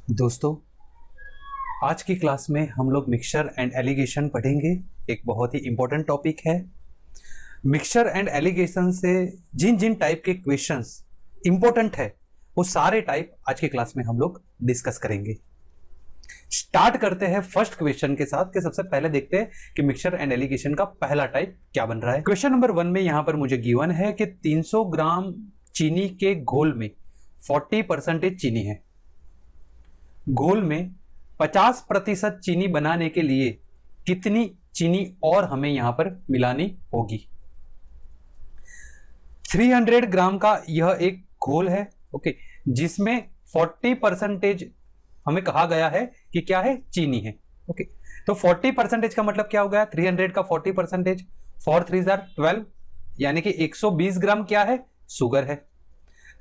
दोस्तों, आज की क्लास में हम लोग मिक्सचर एंड एलिगेशन पढ़ेंगे। एक बहुत ही इंपॉर्टेंट टॉपिक है। मिक्सचर एंड एलिगेशन से जिन जिन टाइप के क्वेश्चंस इंपॉर्टेंट है वो सारे टाइप आज की क्लास में हम लोग डिस्कस करेंगे। स्टार्ट करते हैं फर्स्ट क्वेश्चन के साथ कि सबसे पहले देखते हैं कि मिक्सचर एंड एलिगेशन का पहला टाइप क्या बन रहा है। क्वेश्चन नंबर 1 में यहां पर मुझे गिवन है कि 300 ग्राम चीनी के घोल में 40% चीनी है। घोल में 50% चीनी बनाने के लिए कितनी चीनी और हमें यहां पर मिलानी होगी। 300 ग्राम का यह एक घोल है, ओके, जिसमें 40% हमें कहा गया है कि क्या है, चीनी है। ओके, तो 40% का मतलब क्या हो गया, 300 का 40%, 4 3 12, यानी कि 120 ग्राम क्या है, शुगर है।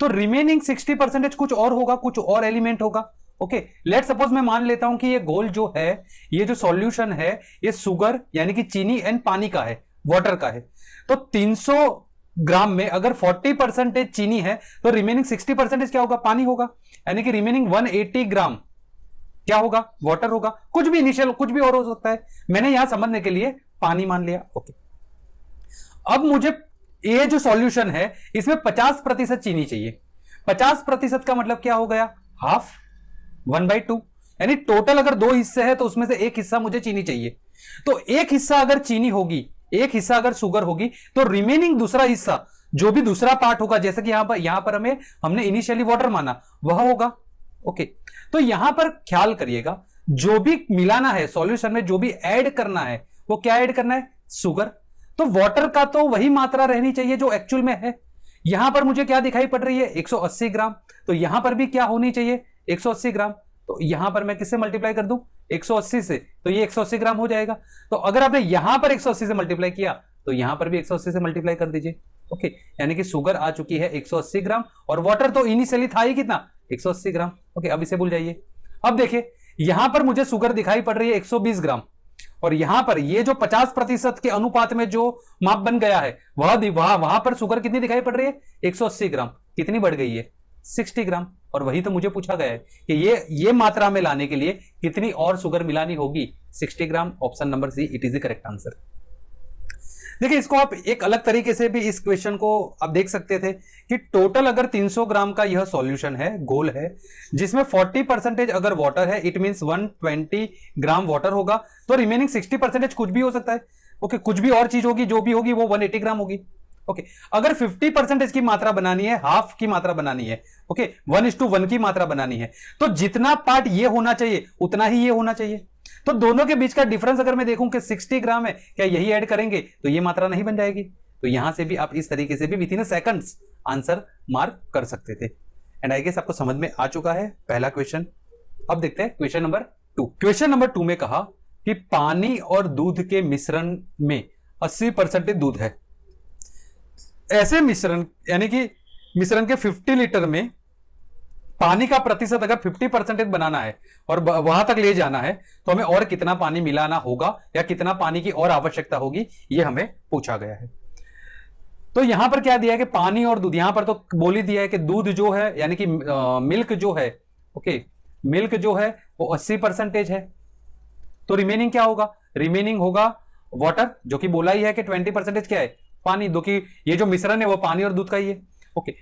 तो रिमेनिंग 60% कुछ और होगा, कुछ और एलिमेंट होगा। ओके, लेट सपोज मैं मान लेता हूं कि ये घोल जो है, ये जो सॉल्यूशन है, ये शुगर यानी कि चीनी एंड पानी का है, वाटर का है। तो 300 ग्राम में अगर 40% चीनी है तो रिमेनिंग 60% क्या होगा, पानी होगा। यानी कि रिमेनिंग 180 ग्राम क्या होगा, वाटर होगा। कुछ भी इनिशियल, कुछ भी और हो सकता है, मैंने यहां समझने के लिए पानी मान लिया। ओके, अब मुझे ये जो सॉल्यूशन है इसमें 50% चीनी चाहिए। 50% का मतलब क्या हो गया, हाफ, 1/2, यानी टोटल अगर 2 हिस्से हैं तो उसमें से एक हिस्सा मुझे चीनी चाहिए। तो एक हिस्सा अगर चीनी होगी, एक हिस्सा अगर शुगर होगी, तो रिमेनिंग दूसरा हिस्सा, जो भी दूसरा पार्ट होगा, जैसे कि यहां पर हमने इनिशियली वाटर माना, वह होगा। ओके, तो यहां पर ख्याल करिएगा, जो भी मिलाना है सॉल्यूशन में, जो भी ऐड करना है, वो क्या ऐड करना है, शुगर। तो वाटर का तो वही मात्रा रहनी चाहिए जो एक्चुअल में है। यहां पर मुझे क्या दिखाई पड़ रही है, 180 ग्राम, तो यहां पर भी क्या होनी चाहिए, 180 ग्राम। तो यहां पर मैं किससे मल्टीप्लाई कर दूं, 180 से, तो ये 180 ग्राम हो जाएगा। तो अगर आपने यहां पर 180 से मल्टीप्लाई किया तो यहां पर भी 180 से मल्टीप्लाई कर दीजिए। ओके, यानी कि शुगर आ चुकी है 180 ग्राम और वाटर तो इनिशियली था ही कितना, 180 ग्राम। ओके, अब इसे भूल जाइए। अब देखिए, यहां पर मुझे शुगर दिखाई पड़ रही है 120 ग्राम, और यहां पर ये जो 50% के अनुपात में जो माप बन गया है, वहां पर शुगर कितनी दिखाई पड़ रही है, 180 ग्राम। कितनी बढ़ गई है, 60 ग्राम। और वही तो मुझे पूछा गया है कि ये मात्रा में लाने के लिए कितनी और शुगर मिलानी होगी, 60 gram. Option number C, it is the correct answer. देखिए, इसको आप एक अलग तरीके से भी इस क्वेश्चन को आप देख सकते थे कि टोटल अगर 300 ग्राम का यह सॉल्यूशन है, घोल है, जिसमें 40% अगर वाटर है, इट मींस 120 ग्राम वाटर होगा, तो रिमेनिंग 60% कुछ भी हो सकता है। ओके, कुछ भी और चीज होगी, जो भी होगी वो 180 ग्राम होगी। ओके, अगर 50% की मात्रा बनानी है, हाफ की मात्रा बनानी है, ओके, 1:1 की मात्रा बनानी है, तो जितना पार्ट ये होना चाहिए उतना ही ये होना चाहिए। तो दोनों के बीच का डिफरेंस अगर मैं देखूं कि 60 ग्राम है, क्या यही ऐड करेंगे तो ये मात्रा नहीं बन जाएगी। तो यहां से भी आप इस तरीके से भी with in seconds answer mark कर सकते थे। एंड आई गेस आपको समझ में आ चुका है पहला क्वेश्चन। अब देखते हैं क्वेश्चन नंबर 2। क्वेश्चन नंबर 2 में कहा कि पानी और दूध के मिश्रण में 80% दूध है। ऐसे मिश्रण, यानी कि मिश्रण के 50 लीटर में पानी का प्रतिशत अगर 50% बनाना है और वहां तक ले जाना है, तो हमें और कितना पानी मिलाना होगा या कितना पानी की और आवश्यकता होगी, यह हमें पूछा गया है। तो यहां पर क्या दिया है कि पानी और दूध, यहां पर तो बोल ही दिया है कि दूध जो है, यानी कि मिल्क जो है, ओके, मिल्क जो है वो 80% है। तो रिमेनिंग क्या होगा, रिमेनिंग होगा वाटर, जो कि बोला ही है कि 20% क्या है, पानी। दो कि ये जो मिश्रण है वो पानी और दूध का ही है। ओके,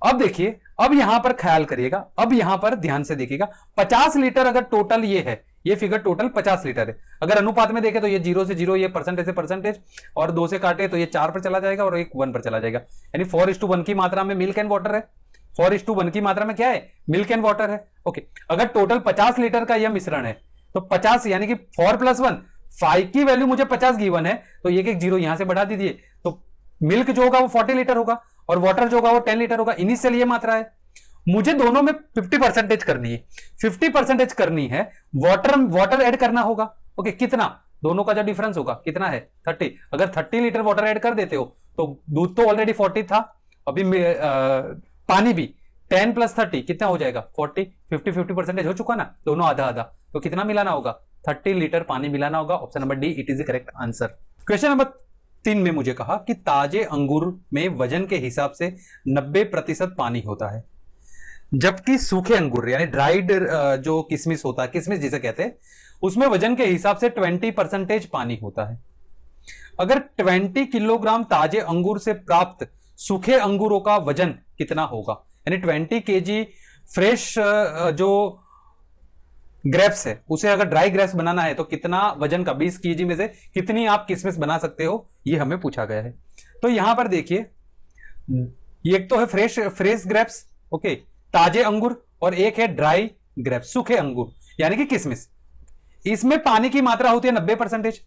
अब देखिए, अब यहां पर ख्याल करिएगा, अब यहां पर ध्यान से देखिएगा, 50 लीटर अगर टोटल ये है, ये फिगर टोटल 50 लीटर है। अगर अनुपात में देखें तो ये 0 से 0, ये परसेंटेज से परसेंटेज, और 2 से काटे तो ये 4 पर चला जाएगा और एक 1 पर चला जाएगा। यानी 4:1 की मात्रा में मिल्क एंड वाटर है, 4:1 की मात्रा में क्या है, मिल्क एंड वाटर है। ओके, अगर टोटल 50 लीटर का यह मिश्रण है तो 50 यानी कि 4 + 1, 5 की वैल्यू मुझे 50 गिवन है, तो एक 0 यहां से बढ़ा दीजिए, तो मिल्क जो होगा वो 40 लीटर होगा और वाटर जो होगा वो 10 लीटर होगा। इनिशियल ये मात्रा है, मुझे दोनों में 50% करनी है, 50% करनी है, वाटर ऐड करना होगा। ओके, कितना, दोनों का जो डिफरेंस होगा कितना है, 30। अगर 30 लीटर वाटर ऐड कर देते हो तो दूध तो ऑलरेडी 40 था, अभी पानी भी 10 + 30 कितना हो जाएगा, 40। 50% हो चुका ना, दोनों आधा आधा, तो कितना मिलाना होगा, 30 लीटर पानी मिलाना होगा। Option number D, it is the correct answer. Question number 3 में मुझे कहा कि ताजे अंगूर में वजन के हिसाब से 90% पानी होता है। जबकि सूखे अंगूर यानी ड्राइड जो किशमिश होता है, किशमिश जिसे कहते हैं, उसमें वजन के हिसाब से 20% पानी होता है। अगर 20 किलोग्राम ताजे अंगूर से प्राप्त सूखे अंगूरों का वजन कितना होगा, यानी 20 केजी फ्रेश जो ग्रेप्स है उसे अगर ड्राई ग्रेप्स बनाना है तो कितना वजन का, 20 केजी में से कितनी आप किशमिश बना सकते हो, ये हमें पूछा गया है। तो यहां पर देखिए, एक तो है फ्रेश ग्रेप्स, ओके, ताजे अंगूर, और एक है ड्राई ग्रेप्स, सूखे अंगूर यानी कि किशमिश। इसमें पानी की मात्रा होती है 90%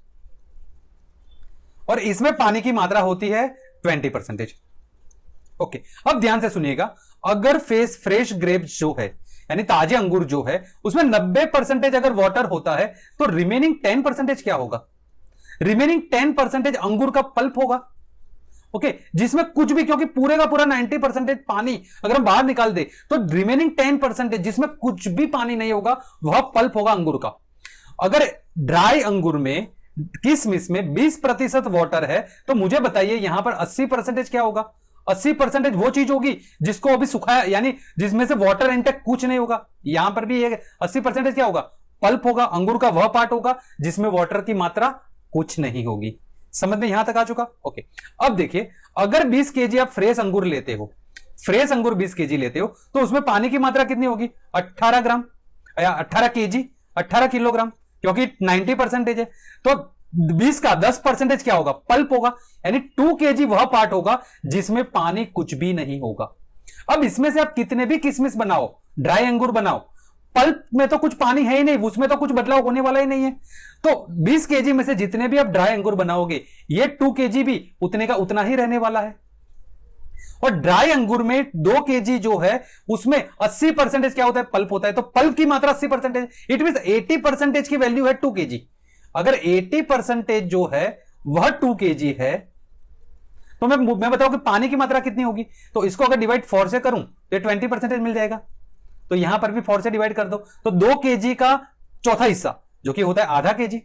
और इसमें पानी की मात्रा होती है 20%। ओके, अब ध्यान से सुनिएगा, अगर फ्रेश ग्रेप्स जो है यानी ताजे अंगूर जो है उसमें 90% अगर वाटर होता है तो रिमेनिंग 10% क्या होगा? रिमेनिंग 10% अंगूर का पल्प होगा। ओके, जिसमें कुछ भी, क्योंकि पूरे का पूरा 90% पानी अगर हम बाहर निकाल दे तो रिमेनिंग 10% जिसमें कुछ भी पानी नहीं होगा वह पल्प होगा अंगूर का। अगर ड्राई अंगूर में, किशमिश में 20% वाटर है तो मुझे बताइए यहां पर 80% क्या होगा? 80% वो चीज होगी जिसको अभी सुखाया, यानी जिसमें से वाटर इंटेक कुछ नहीं होगा। यहां पर भी 80% क्या होगा? पल्प होगा, अंगूर का वह पार्ट होगा जिसमें वाटर की मात्रा कुछ नहीं होगी। समझ में यहां तक आ चुका? ओके, अब देखिए, अगर 20 केजी आप फ्रेश अंगूर लेते हो, फ्रेश अंगूर 20 केजी लेते हो तो उसमें पानी की मात्रा कितनी होगी? 18 ग्राम या 18 केजी, 18 किलोग्राम, क्योंकि 90% है। तो 20 का 10% क्या होगा? पल्प होगा, यानी 2 केजी वह पार्ट होगा जिसमें पानी कुछ भी नहीं होगा। अब इसमें से आप कितने भी किशमिश बनाओ, ड्राई अंगूर बनाओ, पल्प में तो कुछ पानी है ही नहीं, उसमें तो कुछ बदलाव होने वाला ही नहीं है। तो 20 केजी में से जितने भी आप ड्राई अंगूर बनाओगे, ये 2 केजी भी उतने का उतना ही रहने वाला है। और ड्राई अंगूर में 2 केजी जो है उसमें 80% क्या होता है? पल्प होता है। तो पल्प की मात्रा 80%, इट मीन 80% की वैल्यू है 2 केजी। अगर 80% जो है वह 2 केजी है तो मैं बताऊं कि पानी की मात्रा कितनी होगी। तो इसको अगर डिवाइड 4 से करूं तो 20% मिल जाएगा। तो यहां पर भी 4 से डिवाइड कर दो तो 2 केजी का चौथा हिस्सा जो कि होता है आधा केजी।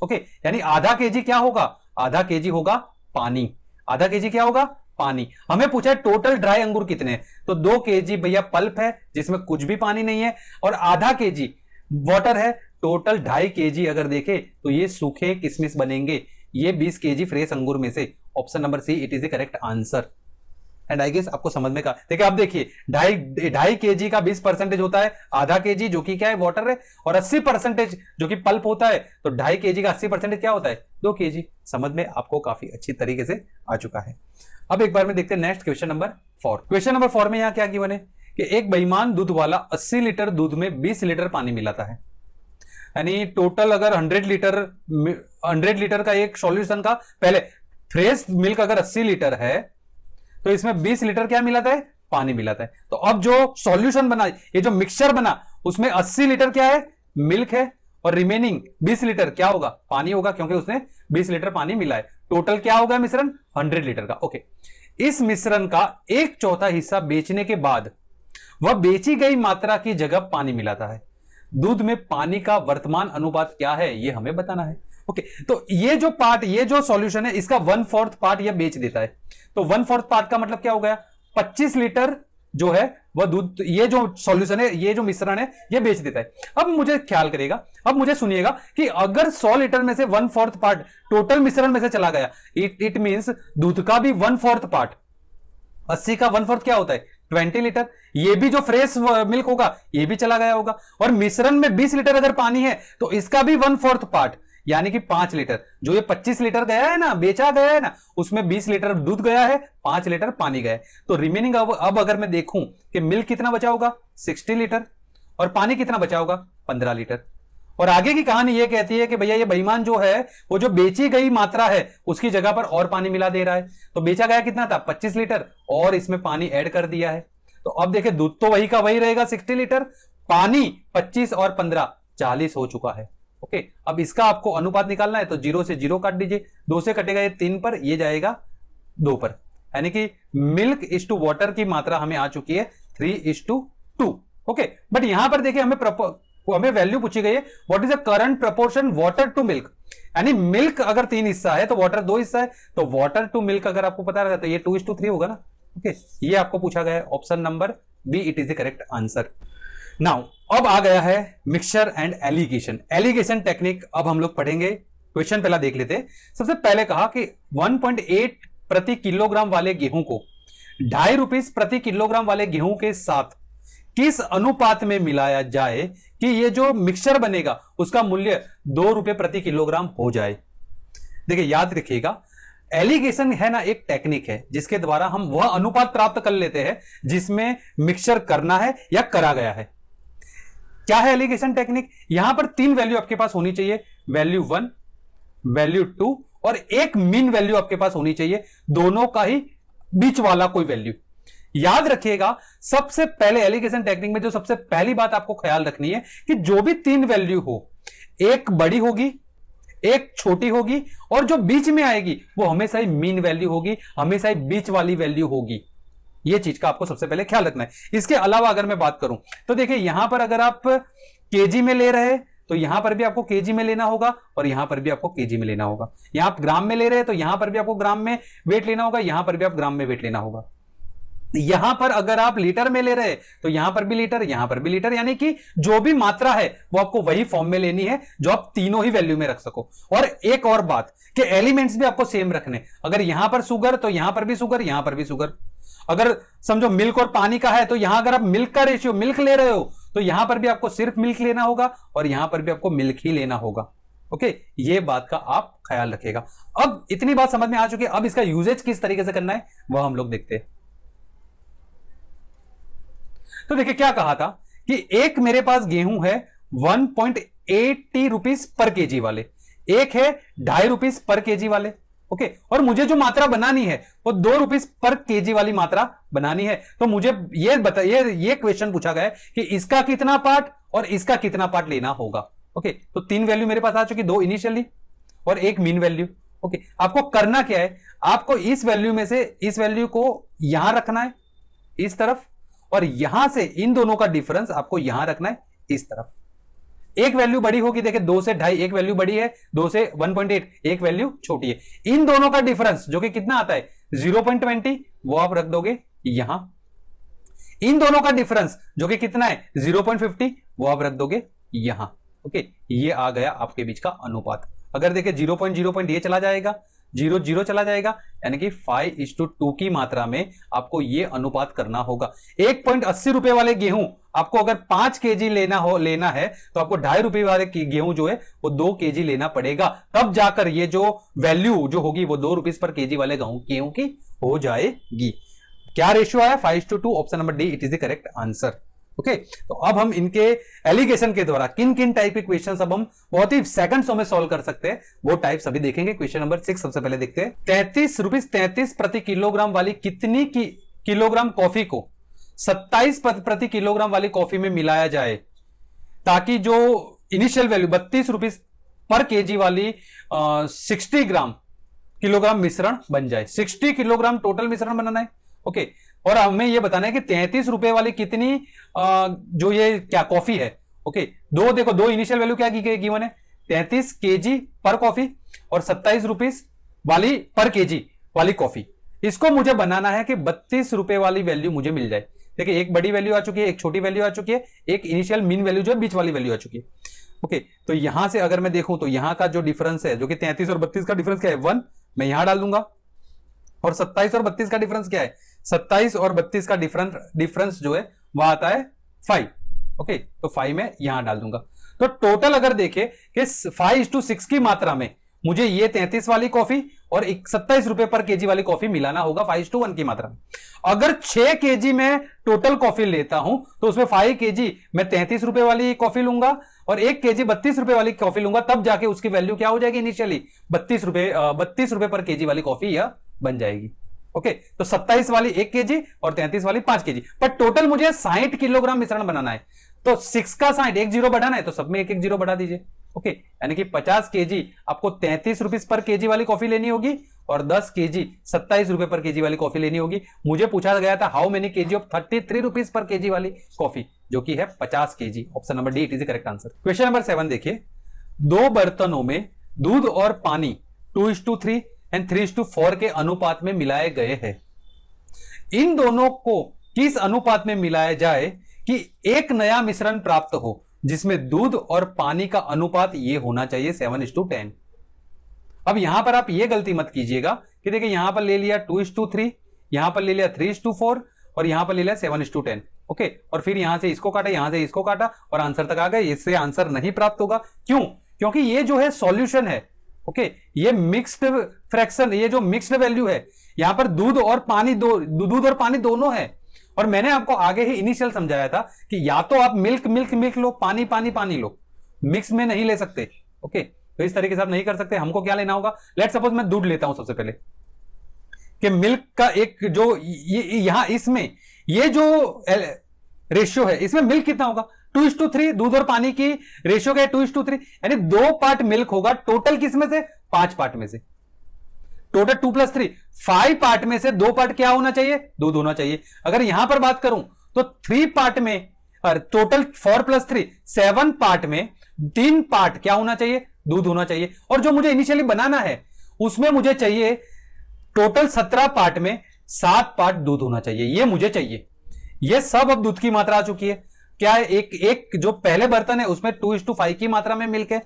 ओके, यानी आधा केजी क्या होगा? आधा केजी होगा पानी। आधा केजी क्या होगा? पानी। हमें पूछा है टोटल ड्राई अंगूर कितने हैं, तो 2 केजी भैया पल्प है जिसमें कुछ भी पानी नहीं है, और आधा केजी वाटर है। टोटल 2.5 केजी अगर देखें तो ये सूखे किशमिश बनेंगे, ये 20 केजी फ्रेश अंगूर में से। Option number C, it is the correct answer. And I guess आपको समझ में का, देखिए आप देखिए, 2.5 केजी का 20% होता है, आधा केजी जो कि क्या है? वाटर है, और 80% जो कि पल्प होता है। तो 2.5 केजी का 80% क्या होता है? 2 केजी। समझ में आपको काफी अच्छी तरीके से आ चुका है। अब एक बार में देखते हैं next question number 4। Question number 4 में यहां क्या गिवन है कि एक बेईमान दूध वाला 80 लीटर दूध में 20 लीटर पानी मिलाता है, यानी टोटल अगर 100 लीटर का एक सॉल्यूशन का, पहले फ्रेश मिल्क अगर 80 लीटर है तो इसमें 20 लीटर क्या मिलाता है? पानी मिलाता है। तो अब जो सॉल्यूशन बना, ये जो मिक्सचर बना, उसमें 80 लीटर क्या है? मिल्क है, और रिमेनिंग 20 लीटर क्या होगा? पानी होगा, क्योंकि उसने 20 लीटर पानी मिला है। टोटल क्या होगा मिश्रण? 100 लीटर का। ओके, इस मिश्रण का 1/4 हिस्सा बेचने के बाद वह बेची गई मात्रा की जगह पानी मिलाता है। दूध में पानी का वर्तमान अनुपात क्या है, यह हमें बताना है। ओके, तो ये जो पार्ट, ये जो सॉल्यूशन है, इसका 1/4 पार्ट यह बेच देता है। तो 1/4 पार्ट का मतलब क्या हो गया? 25 लीटर जो है वह दूध, ये जो सॉल्यूशन है, ये जो मिश्रण है, ये बेच देता है। अब मुझे ख्याल करेगा, अब मुझे सुनिएगा कि अगर 100 लीटर में से 1/4 पार्ट टोटल मिश्रण में से चला गया, इट मींस दूध का भी 1/4 पार्ट, 80 का 1/4 क्या होता है? 20 लीटर। ये भी जो फ्रेश मिल्क होगा ये भी चला गया होगा, और मिश्रण में 20 लीटर अगर पानी है तो इसका भी 1/4 पार्ट, यानी कि 5 लीटर। जो ये 25 लीटर गया है ना, बेचा गया है ना, उसमें 20 लीटर दूध गया है, 5 लीटर पानी गया है। तो रिमेनिंग अब अगर मैं देखूं कि मिल्क कितना बचा होगा? 60 लीटर, और पानी कितना बचा होगा? 15 लीटर। और आगे की कहानी ये कहती है कि भैया ये बेईमान जो है वो जो बेची गई मात्रा है उसकी जगह पर और पानी मिला दे रहा है। तो बेचा गया कितना था? 25 लीटर, और इसमें पानी ऐड कर दिया है। तो अब देखिए, दूध तो वही का वही रहेगा 60 लीटर, पानी 25 और 15 40 हो चुका है। ओके, अब इसका आपको अनुपात निकालना है तो 0 से 0 काट दीजिए, 2 से कटेगा ये 3 पर, ये जाएगा 2 पर, यानी कि मिल्क इज टू वाटर की मात्रा हमें आ चुकी है 3:2। ओके, बट यहां पर देखिए हमें वैल्यू पूछी गई है, what is the current proportion water to milk, यानी मिल्क अगर 3 हिस्सा है तो वाटर 2 हिस्सा है। तो वाटर टू मिल्क अगर आपको पता रहता है तो ये 2:3 होगा ना। ओके, ये आपको पूछा गया है। Option number B it is the correct answer. Now अब आ गया है mixture and alligation. Alligation technique अब हम लोग पढ़ेंगे। क्वेश्चन पहला देख लेते हैं। सबसे पहले कहा कि 1.8 प्रति किलोग्राम वाले गेहूं को 2.5 रुपए प्रति किलोग्राम वाले गेहूं के साथ किस अनुपात में मिलाया जाए कि ये जो मिक्सचर बनेगा उसका मूल्य 2 रुपए प्रति किलोग्राम हो जाए। देखिए याद रखिएगा, एलिगेशन है ना एक टेक्निक है जिसके द्वारा हम वह अनुपात प्राप्त कर लेते हैं जिसमें मिक्सचर करना है या करा गया है। क्या है एलिगेशन टेक्निक? यहां पर 3 वैल्यू आपके पास होनी चाहिए, वैल्यू 1, वैल्यू 2 और एक मीन वैल्यू आपके पास होनी चाहिए, दोनों का ही बीच वाला कोई वैल्यू। याद रखिएगा, सबसे पहले एलिगेशन टेक्निक में जो सबसे पहली बात आपको ख्याल रखनी है कि जो भी 3 वैल्यू हो, एक बड़ी होगी, एक छोटी होगी और जो बीच में आएगी वो हमेशा ही मीन वैल्यू होगी, हमेशा ही बीच वाली वैल्यू होगी। ये चीज का आपको सबसे पहले ख्याल रखना है। इसके अलावा अगर मैं बात करूं तो देखिए यहां पर अगर आप केजी में ले रहे हैं तो यहां पर भी आपको केजी में लेना होगा और यहां पर भी आपको केजी में लेना होगा। यहां आप ग्राम में ले रहे हैं तो यहां पर भी आपको ग्राम में वेट लेना होगा, यहां पर भी आप ग्राम में वेट लेना होगा। यहां पर अगर आप लीटर में ले रहे तो यहां पर भी लीटर, यहां पर भी लीटर, यानी कि जो भी मात्रा है वो आपको वही फॉर्म में लेनी है जो आप तीनों ही वैल्यू में रख सको। और एक और बात कि एलिमेंट्स भी आपको सेम रखने, अगर यहां पर शुगर तो यहां पर भी शुगर, यहां पर भी शुगर। अगर समझो मिल्क और पानी का है तो यहां अगर आप मिल्क का रेशियो मिल्क ले रहे हो तो यहां पर भी आपको सिर्फ मिल्क लेना होगा और यहां पर भी आपको मिल्क ही लेना होगा। ओके, ये बात का आप ख्याल रखिएगा। अब इतनी बात समझ में आ चुकी है, अब इसका यूजेज किस तरीके से करना है वह हम लोग देखते हैं। तो देखिए क्या कहा था कि एक मेरे पास गेहूं है 1.80 रुपीस पर केजी वाले, एक है 2.5 रुपीस पर केजी वाले। ओके, और मुझे जो मात्रा बनानी है वो 2 रुपीस पर केजी वाली मात्रा बनानी है। तो मुझे ये बताइए, ये क्वेश्चन पूछा गया है कि इसका कितना पार्ट और इसका कितना पार्ट लेना होगा। ओके, तो 3 वैल्यू मेरे पास आ चुकी, 2 इनिशियली और एक मीन वैल्यू। ओके, आपको करना क्या है, आपको इस वैल्यू में से इस वैल्यू को यहां रखना है इस तरफ, और यहां से इन दोनों का डिफरेंस आपको यहां रखना है इस तरफ। एक वैल्यू बड़ी होगी, देखिए 2 से 2.5 एक वैल्यू बड़ी है, 2 से 1.8 एक वैल्यू छोटी है। इन दोनों का डिफरेंस जो कि कितना आता है 0.20 वो आप रख दोगे यहां। इन दोनों का डिफरेंस जो कि कितना है 0.50 वो आप रख दोगे यहां। ओके, ये आ गया आपके बीच का अनुपात। अगर देखिए 0.0 ये चला जाएगा, 0.0 चला जाएगा, यानी कि 5:2 की मात्रा में आपको यह अनुपात करना होगा। 1.80 रुपए वाले गेहूं आपको अगर 5 केजी लेना है तो आपको 2.5 रुपए वाले गेहूं जो है वो 2 केजी लेना पड़ेगा, तब जाकर ये जो वैल्यू जो होगी वो 2 रुपीस पर केजी वाले गेहूं की हो जाएगी। क्या रेशियो आया 5:2, option number D it is the correct answer. Okay, तो अब हम इनके एलिगेशन के द्वारा किन किन टाइप के क्वेश्चंस अब हम बहुत ही सेकंड्स में सॉल्व कर सकते हैं वो टाइप्स अभी देखेंगे। क्वेश्चन नंबर 6 सबसे पहले देखते हैं। 33 प्रति किलोग्राम वाली कितनी किलोग्राम कॉफी को 27 प्रति किलोग्राम वाली कॉफी में मिलाया जाए ताकि जो इनिशियल वैल्यू 32 रुपीस पर केजी वाली 60 किलोग्राम मिश्रण बन जाए। 60 किलोग्राम टोटल मिश्रण बनाना है। ओके, और हमें यह बताना है कि 33 रुपए वाली कितनी जो ये क्या कॉफी है। ओके, देखो दो इनिशियल वैल्यू क्या गिवन है 33 केजी पर कॉफी और 27 रुपीस वाली पर केजी वाली कॉफी। इसको मुझे बनाना है कि 32 रुपए वाली वैल्यू मुझे मिल जाए। देखिए एक बड़ी वैल्यू आ चुकी है, एक छोटी वैल्यू आ चुकी है, एक इनिशियल मीन वैल्यू जो है बीच वाली वैल्यू आ चुकी है। ओके, तो यहां से अगर मैं देखूं तो यहां का जो डिफरेंस है जो कि 33 और 32 का डिफरेंस क्या है 1, मैं यहां डाल दूंगा। और 27 और 32 का डिफरेंस क्या है 27 और 32 का डिफरेंस जो है वह आता है 5। ओके, तो 5 मैं यहां डाल दूंगा। तो टोटल अगर देखें कि 5:6 की मात्रा में मुझे ये 33 वाली कॉफी और 27 रुपए पर केजी वाली कॉफी मिलाना होगा 5:1 की मात्रा में। अगर 6 केजी में टोटल कॉफी लेता हूं तो उसमें 5 केजी मैं 33 रुपए वाली कॉफी लूंगा और 1 केजी 32 रुपए वाली कॉफी लूंगा, तब जाके उसकी वैल्यू क्या हो जाएगी इनिशियली 32 रुपए पर केजी वाली कॉफी यह बन जाएगी। ओके, तो 27 वाली 1 केजी और 33 वाली 5 केजी, पर टोटल मुझे 60 किलोग्राम मिश्रण बनाना है। तो 6 का 60 एक जीरो बढ़ाना है तो सब में एक एक जीरो बढ़ा दीजिए। ओके, यानी कि 50 केजी आपको 33 रुपीस पर केजी वाली कॉफी लेनी होगी और 10 केजी 27 रुपए पर केजी वाली कॉफी लेनी होगी। मुझे पूछा गया था how many KG of 33 rupees पर केजी वाली कॉफी, जो कि है 50 KG. Option number D it is the correct answer. Question number 7 देखिए, 2 बर्तनों में दूध और पानी 2:3 एंड 3:4 के अनुपात में मिलाए गए हैं। इन दोनों को किस अनुपात में मिलाया जाए कि एक नया मिश्रण प्राप्त हो जिसमें दूध और पानी का अनुपात ये होना चाहिए 7:10। अब यहां पर आप ये गलती मत कीजिएगा कि देखिए यहां पर ले लिया 2:3, यहां पर ले लिया 3:4 और यहां पर ले लिया 7:10। ओके, और फिर यहां से इसको काटा, यहां से इसको काटा और आंसर तक आ गए। इससे आंसर नहीं प्राप्त होगा। क्यों? क्योंकि ये जो है सॉल्यूशन है। ओके, ये मिक्स्ड फ्रैक्शन, ये जो मिक्स्ड वैल्यू है, यहां पर दूध और पानी दोनों है। और मैंने आपको आगे ही इनिशियल समझाया था कि या तो आप मिल्क मिल्क मिल्क लो, पानी पानी पानी लो, मिक्स में नहीं ले सकते। ओके, तो इस तरीके से आप नहीं कर सकते। हमको क्या लेना होगा? लेट्स सपोज मैं दूध लेता हूं सबसे पहले, कि मिल्क का एक जो यहां इसमें ये जो रेशियो है, इसमें मिल्क कितना होगा? 2:3। दूध और पानी की रेशियो क्या है? 2:3, यानी 2 पार्ट मिल्क होगा टोटल किसमें से? 5 पार्ट में से। टोटल 2 + 3 5 पार्ट में से 2 पार्ट क्या होना चाहिए? दूध होना चाहिए। अगर यहां पर बात करूं तो 3 पार्ट में, टोटल 4 + 3 7 पार्ट में 3 पार्ट क्या होना चाहिए? दूध होना चाहिए। और जो मुझे इनिशियली बनाना है उसमें मुझे चाहिए टोटल 17 पार्ट में 7 पार्ट दूध होना चाहिए। ये मुझे चाहिए। ये सब अब दूध की मात्रा आ चुकी है। क्या है? एक जो पहले बर्तन है उसमें 2:5 की मात्रा में मिल्क है।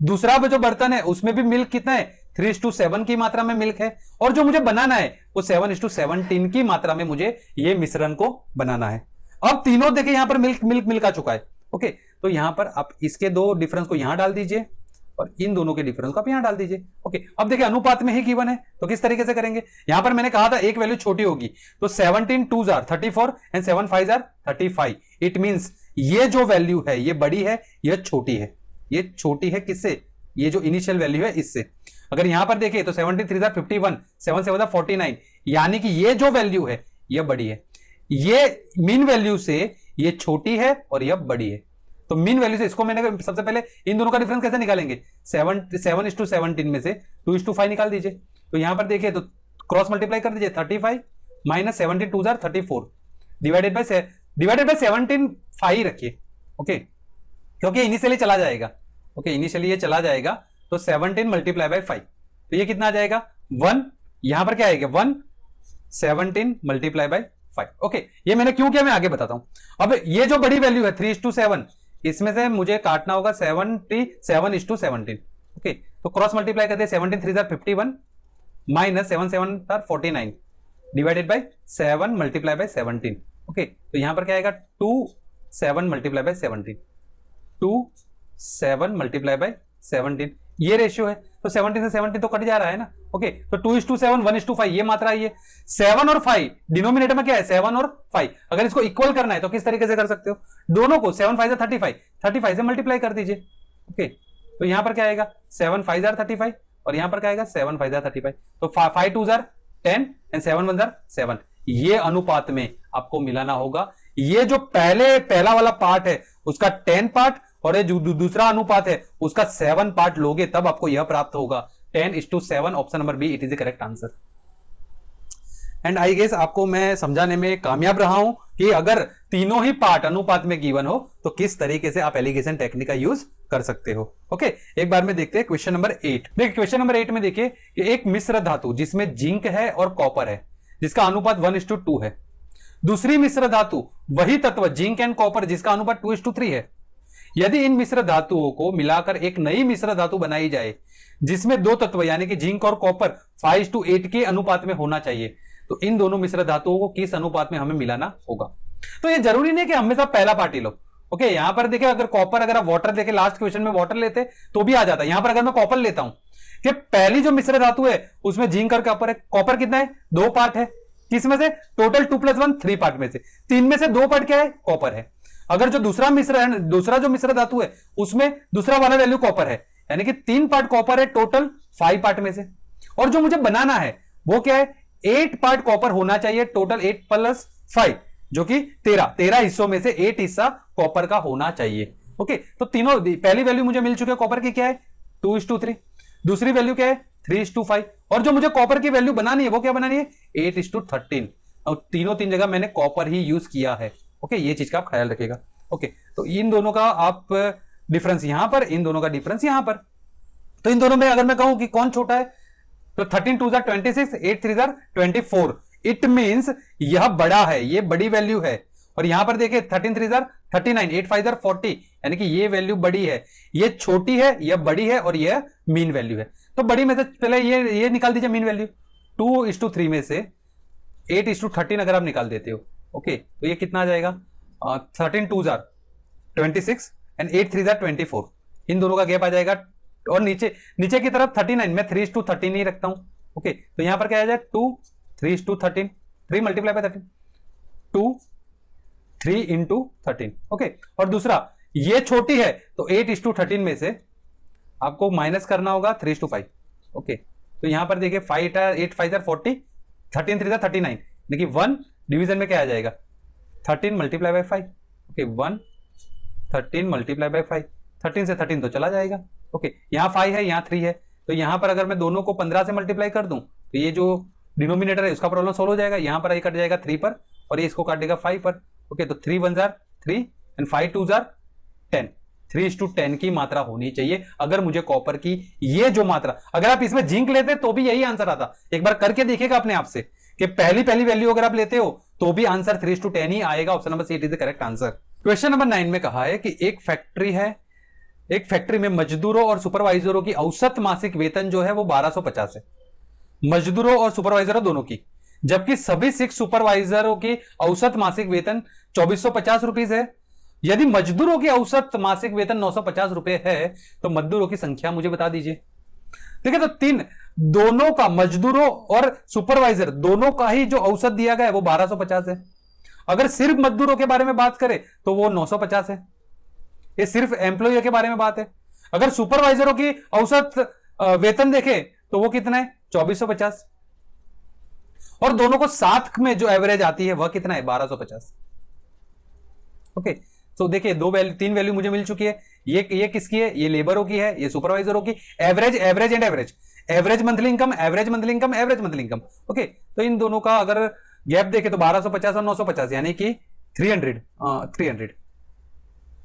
दूसरा जो बर्तन है उसमें भी मिल्क कितना है? 3:7 की मात्रा में मिल्क है। और जो मुझे बनाना है वो 7:17 की मात्रा में मुझे ये मिश्रण को बनाना है। अब तीनों देखिए यहां पर मिल्क मिल्क मिल्क आ चुका है। ओके, तो यहां पर आप इसके दो डिफरेंस को यहां डाल दीजिए और इन दोनों के डिफरेंस को आप यहां डाल दीजिए। ओके, अब देखिए अनुपात में ही गिवन है, तो किस तरीके से करेंगे? यहां पर मैंने कहा था एक वैल्यू छोटी होगी, तो 17 2s are 34 and 7 5s are 35। It means ये जो वैल्यू है ये बड़ी है, ये छोटी है। ये छोटी है किससे? ये जो इनिशियल वैल्यू है इससे। अगर यहां पर देखिए तो 17 3s are 51, 7 7s are 49, यानी कि ये जो वैल्यू है ये बड़ी है। ये मीन वैल्यू से ये छोटी है और यह बड़ी है। तो मीन वैल्यू से इसको मैंने सबसे पहले इन दोनों का डिफरेंस कैसे निकालेंगे? 7:17 में से 2:5 निकाल दीजिए। तो यहां पर देखिए तो क्रॉस मल्टीप्लाई कर दीजिए, 35 minus 17 2s are 34 divided by 17 5 रखिए। ओके, क्योंकि इनिशियली चला जाएगा। ओके, इनिशियली ये चला जाएगा, तो 17 मल्टीप्लाई बाय 5, तो ये कितना आ जाएगा? 1। यहां पर क्या आएगा? 1 17 मल्टीप्लाई बाय 5। ओके, ये मैंने क्यों किया मैं आगे बताता हूं। अब ये जो बड़ी वैल्यू है 3:7, इसमें से मुझे काटना होगा 7:17। ओके, तो क्रॉस मल्टीप्लाई करते हैं, 17 3s are 51 minus 7 7s are 49 divided by 7 multiply by 17। Okay, तो यहां पर क्या आएगा? 2 7 मल्टीप्लाई बाय 17, 2 7 मल्टीप्लाई बाय 17, ये रेशियो है। तो 17 से 17 तो कट जा रहा है ना। ओके, तो 2:7 1:5 ये मात्रा आई है। 7 और 5 डिनोमिनेटर में क्या है? 7 और 5। अगर इसको इक्वल करना है तो किस तरीके से कर सकते हो? दोनों को 7 5 से 35 से मल्टीप्लाई कर दीजिए। ओके, तो यहां पर क्या आएगा? 7 5 are 35 और यहां पर क्या आएगा? 7 5 are 35। तो 5 2s are 10 and 7 1s are 7। ये अनुपात में आपको मिलाना होगा। ये जो पहला वाला पार्ट है उसका 10 पार्ट और ये जो दूसरा अनुपात है उसका 7 पार्ट लोगे तब आपको यह प्राप्त होगा। 10:7, option number B, it is the correct answer. And I guess आपको मैं समझाने में कामयाब रहा हूं कि अगर तीनों ही पार्ट अनुपात में गिवन हो तो किस तरीके से आप एलिगेशन टेक्निक का यूज कर सकते हो। ओके, एक बार में देखते हैं क्वेश्चन नंबर 8। देखिए क्वेश्चन नंबर 8 में देखिए कि एक मिश्र धातु जिसमें जिंक है और कॉपर है जिसका अनुपात 1:2 है। दूसरी मिश्र धातु वही तत्व जिंक एंड कॉपर जिसका अनुपात 2:3 है। यदि इन मिश्र धातुओं को मिलाकर एक नई मिश्र धातु बनाई जाए जिसमें दो तत्व यानी कि जिंक और कॉपर 5:8 के अनुपात में होना चाहिए, तो इन दोनों मिश्र धातुओं को किस अनुपात में हमें मिलाना होगा। तो ये जरूरी नहीं कि हमेशा पहला पार्ट ही लो। ओके, यहां पर देखिए अगर कॉपर, अगर आप वाटर देखे लास्ट क्वेश्चन में वाटर लेते तो भी आ जाता। यहां पर अगर मैं कॉपर लेता हूं कि पहली जो मिश्र धातु है उसमें जिंक और कॉपर है। कॉपर कितना है? 2 पार्ट है। किसमें से? टोटल 2 + 1 3 पार्ट में से 3 में से 2 पार्ट क्या है? कॉपर है। अगर जो दूसरा जो मिश्र धातु है उसमें दूसरा वाला वैल्यू कॉपर है, यानी कि 3 पार्ट कॉपर है टोटल 5 पार्ट में से। और जो मुझे बनाना है वो क्या है? 8 पार्ट कॉपर होना चाहिए टोटल 8 + 5, जो कि 13 हिस्सों में से 8 हिस्सा कॉपर का होना चाहिए। ओके, तो तीनों पहली वैल्यू मुझे मिल चुकी है कॉपर की, क्या है? 2:3। दूसरी वैल्यू क्या है? 3:5। और जो मुझे कॉपर की वैल्यू बनानी है वो क्या बनानी है? 8:13। और तीन जगह मैंने कॉपर ही यूज किया है। ओके, ये चीज का आप ख्याल रखिएगा। ओके, तो इन दोनों का आप डिफरेंस यहां पर, इन दोनों का डिफरेंस यहां पर। तो इन दोनों में अगर मैं कहूं कि कौन छोटा है तो 13 2s are 26, 8 3s are 24। It means यह बड़ा है, ये बड़ी वैल्यू है। और यहां पर देखिए 13 3 39, 8 5 40, यानी कि ये वैल्यू बड़ी है, ये छोटी है, यह बड़ी है, और यह मीन वैल्यू है। तो बड़ी में से पहले ये निकाल दीजिए मीन वैल्यू। 2:3 में से 8:13 अगर आप निकाल देते हो, ओके, तो ये कितना आ जाएगा? 13 2 26 एंड 8 3 24। इन दोनों का गैप आ जाएगा। और नीचे की तरफ 39, मैं 3:13 ही रखता हूं। ओके, तो यहां पर क्या आ जाए? 2 3:13, 3 मल्टीप्लाई बाय 13, 2 3 इंटू 13। ओके, और दूसरा ये छोटी है तो 8:13 में से आपको माइनस करना होगा 3:5। ओके, तो यहां पर देखिए 8 5 40, 13 3 39, देखिए 1 डिवीजन में क्या आ जाएगा? 13 multiply by 5। Okay, 1 13 multiply by 5, 13 से 13 तो चला जाएगा। ओके, यहां 5 है, यहां 3 है, तो यहां पर अगर मैं दोनों को 15 से मल्टीप्लाई कर दूं तो ये जो डिनोमिनेटर है उसका प्रॉब्लम सोल्व हो जाएगा। यहां पर ये कट जाएगा 3 पर, और ये इसको काट देगा 5 पर। ओके, तो 3 1 3 एंड 5 2 10, 3:10 की मात्रा होनी चाहिए अगर मुझे कॉपर की ये जो मात्रा, अगर आप इसमें जिंक लेते तो भी यही आंसर आता। एक बार करके देखिएगा अपने आप से कि पहली वैल्यू अगर आप लेते हो तो भी आंसर 3:10 ही आएगा। Option number C is the correct answer. Question number 9 में कहा है कि एक फैक्ट्री है, एक फैक्ट्री में मजदूरों और सुपरवाइजरों की औसत मासिक वेतन जो है वो 1250 है, मजदूरों और सुपरवाइजरों दोनों की, जबकि सभी 6 सुपरवाइजरों की औसत मासिक वेतन 2450 रुपीज है। यदि मजदूरों की औसत मासिक वेतन 950 रुपए है तो मजदूरों की संख्या मुझे बता दीजिए। ठीक है, तो दोनों का, मजदूरों और सुपरवाइजर दोनों का ही जो औसत दिया गया है वो 1250 है। अगर सिर्फ मजदूरों के बारे में बात करें तो वो 950 है, ये सिर्फ एम्प्लॉय के बारे में बात है। अगर सुपरवाइजरों की औसत वेतन देखें तो वो कितना है? 2450, और दोनों को साथ में जो एवरेज आती है वह कितना है? 1250। ओके, तो देखिए 3 वैल्यू मुझे मिल चुकी है। ये किसकी है? ये लेबरों की है, ये सुपरवाइजरों की। Average and average monthly income, average monthly income, average monthly income. Okay, तो इन दोनों का अगर गैप देखें तो 1250 और 950, यानी कि 300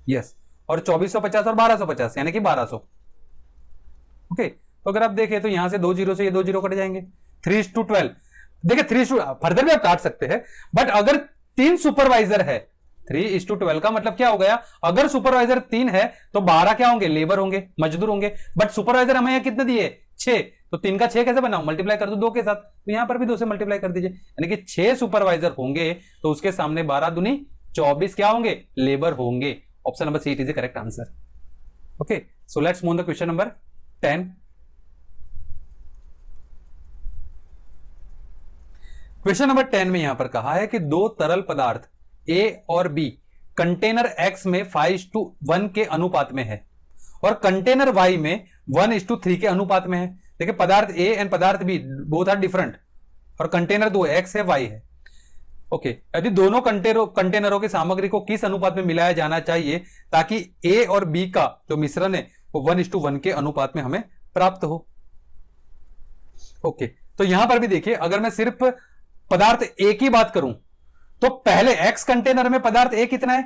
यस, और 2450 और 1250 यानी कि 1200। ओके, तो अगर आप देखें तो यहां से 2 जीरो से ये 2 जीरो कट जाएंगे। 3:12, देखिए 3 फर्दर भी आप काट सकते हैं, बट अगर 3 सुपरवाइजर है, 3:12 का मतलब क्या हो गया? अगर सुपरवाइजर 3 है तो 12 क्या होंगे? लेबर होंगे, मजदूर होंगे। बट सुपरवाइजर हमें यहां कितने दिए? 6, तो 3 का 6 कैसे बनाऊं? मल्टीप्लाई कर दो 2 के साथ, तो यहां पर भी 2 से मल्टीप्लाई कर दीजिए, यानी कि 6 सुपरवाइजर होंगे तो उसके सामने 12 दूनी 24 क्या होंगे? लेबर होंगे। Option number C is the correct answer. Okay, so let's move on the question number 10। Question number 10 में यहां पर कहा है कि 2 तरल पदार्थ A और B कंटेनर X में 5:1 के अनुपात में है और कंटेनर Y में 1:3 के अनुपात में है। देखिए पदार्थ A एंड पदार्थ B बोथ आर डिफरेंट, और कंटेनर 2 X है, Y है। ओके, यदि दोनों कंटेनरों की सामग्री को किस अनुपात में मिलाया जाना चाहिए ताकि A और B का जो मिश्रण है वो 1:1 के अनुपात में हमें प्राप्त हो। ओके, तो यहां पर भी देखिए अगर मैं सिर्फ पदार्थ A की बात करूं तो पहले X कंटेनर में पदार्थ A कितना है?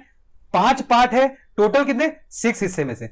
5 पार्ट है, टोटल कितने? 6 हिस्से में से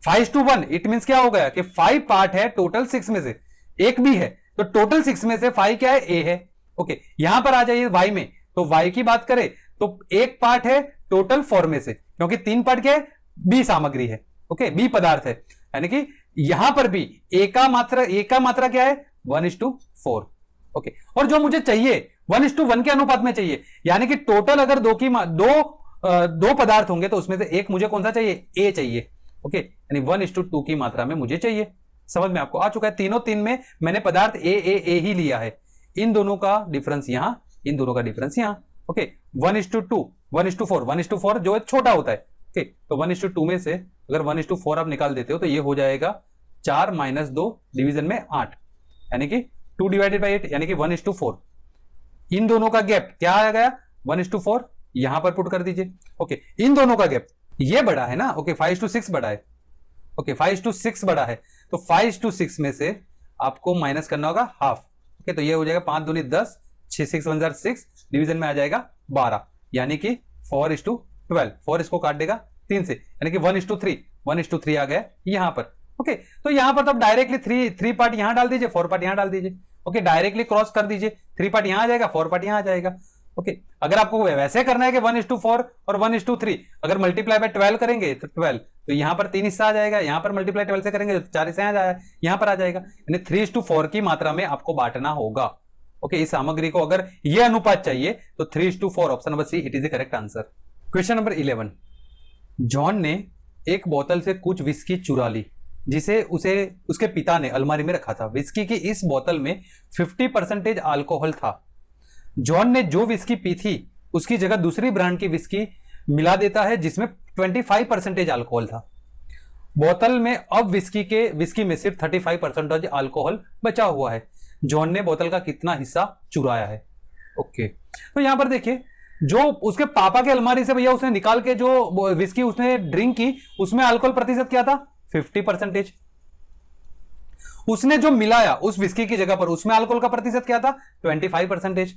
5:1, इट मींस क्या हो गया कि 5 पार्ट है, टोटल 6 में से एक भी है, तो टोटल 6 में से 5 क्या है? A है। ओके, यहां पर आ जाइए Y में, तो Y की बात करें तो एक पार्ट है, टोटल 4 में से, क्योंकि 3 पार्ट क्या है? B सामग्री है। ओके, B पदार्थ है, यानी कि यहां पर भी A का मात्रा क्या है? 1:4। ओके, और जो मुझे चाहिए 1:1 के अनुपात में चाहिए, यानी कि टोटल अगर दो पदार्थ होंगे तो उसमें से एक मुझे कौन सा चाहिए? A चाहिए। ओके, यानी 1:2 की मात्रा में मुझे चाहिए। समझ में आपको आ चुका है? तीनों 3 में मैंने पदार्थ A ही लिया है, इन दोनों का डिफरेंस यहां, इन दोनों का डिफरेंस यहां। ओके, 1:2, 1:4, 1:4 जो है छोटा होता है। ओके, तो 1:2 में से अगर 1:4 आप निकाल देते हो तो ये हो जाएगा 4 - 2 डिवीजन में 8, यानी कि 2 / 8, यानी कि 1:4। इन दोनों का गैप क्या आ गया? 1:4, यहां पर पुट कर दीजिए। ओके, इन दोनों का गैप ये बड़ा है ना। ओके, 5:6 बड़ा है। ओके, 5:6 बड़ा है, तो 5:6 में से आपको माइनस करना होगा हाफ। ओके, तो ये हो जाएगा 5 दूनी 10, 6 1 6, डिवीजन में आ जाएगा 12, यानी कि 4:12। 4 इसको काट देगा 3 से, यानी कि 1:3 आ गया यहां पर। ओके, तो यहां पर तो आप डायरेक्टली 3 पार्ट यहां डाल दीजिए, 4 पार्ट यहां डाल दीजिए। ओके, डायरेक्टली क्रॉस कर दीजिए, 3 पार्ट यहां आ जाएगा, 4 पार्ट यहां आ जाएगा। ओके, अगर आपको वैसे करना है कि 1:4 और 1:3, अगर मल्टीप्लाई बाय 12 करेंगे तो 12, तो यहां पर 3 हिस्सा आ जाएगा, यहां पर मल्टीप्लाई 12 से करेंगे तो 4 हिस्से आ जाएगा, यहां पर आ जाएगा, यानी 3:4 की मात्रा में आपको बांटना होगा। ओके, इस सामग्री को अगर यह अनुपात चाहिए तो 3:4, option number C, it is the correct answer. Question number 11, John ने एक बोतल से कुछ विस्की चुरा ली जिसे उसके पिता ने अलमारी में रखा था। विस्की की इस बोतल में 50% अल्कोहल था। जॉन ने जो विस्की पी थी उसकी जगह दूसरी ब्रांड की विस्की मिला देता है जिसमें 25% अल्कोहल था। बोतल में अब विस्की में सिर्फ 35% अल्कोहल बचा हुआ है। जॉन ने बोतल का कितना हिस्सा चुराया है? ओके, तो यहां पर देखिए, जो उसके पापा के अलमारी से भैया उसने निकाल के जो विस्की उसने ड्रिंक की, उसमें अल्कोहल प्रतिशत क्या था? 50%। उसने जो मिलाया उस विस्की की जगह पर, उसमें अल्कोहल का प्रतिशत क्या था? 25%।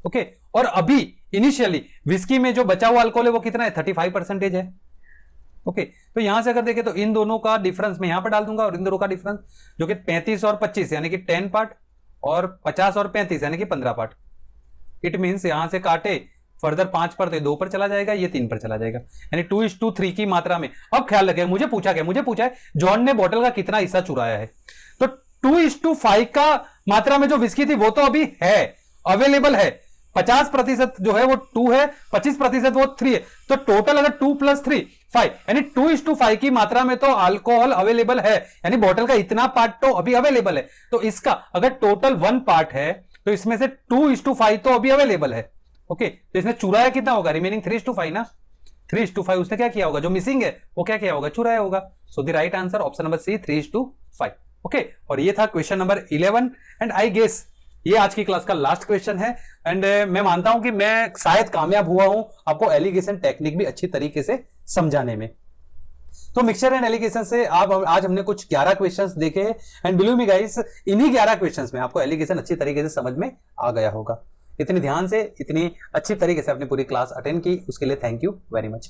ओके, और अभी इनिशियली विस्की में जो बचा हुआ अल्कोहल है वो कितना है? 35% है। ओके, तो यहां से अगर देखें तो इन दोनों का डिफरेंस मैं यहां पर डाल दूंगा, और इन दोनों का डिफरेंस जो कि 35 और 25 यानी कि 10 पार्ट, और 50 और 35 यानी कि 15 पार्ट। इट मींस यहां से काटे फर्दर 5 पर, तो 2 पर चला जाएगा, ये 3 पर चला जाएगा, यानी 2:3 की मात्रा में। अब ख्याल रखें, मुझे पूछा है जॉन ने बोतल का कितना हिस्सा चुराया है, तो 2:5 का मात्रा में जो विस्की थी वो तो अभी है, अवेलेबल है। 50% जो है वो 2 है, 25% वो 3 है, तो टोटल अगर 2 + 3 5, यानी 2:5 की मात्रा में तो अल्कोहल अवेलेबल है, यानी बोतल का इतना पार्ट तो अभी अवेलेबल है। तो इसका अगर टोटल 1 पार्ट है तो इसमें से 2:5 तो अभी अवेलेबल है। ओके, तो इसने चुराया कितना होगा? रिमेनिंग 3:5 ना, 3:5 उसने क्या किया होगा? जो मिसिंग है वो क्या किया होगा? चुराया होगा। So the right answer option number C, 3:5। Okay, और ये था question number 11, and I guess ये आज की क्लास का लास्ट क्वेश्चन है, एंड मैं मानता हूं कि मैं शायद कामयाब हुआ हूं आपको एलिगेशन टेक्निक भी अच्छी तरीके से समझाने में। तो मिक्सचर एंड एलिगेशन से आज हमने कुछ 11 क्वेश्चंस देखे, एंड बिलीव मी गाइस, इन्हीं 11 क्वेश्चंस में आपको एलिगेशन अच्छी तरीके से समझ में आ गया होगा। इतनी ध्यान से, इतनी अच्छी तरीके से अपनी पूरी क्लास अटेंड की, उसके लिए थैंक यू वेरी मच।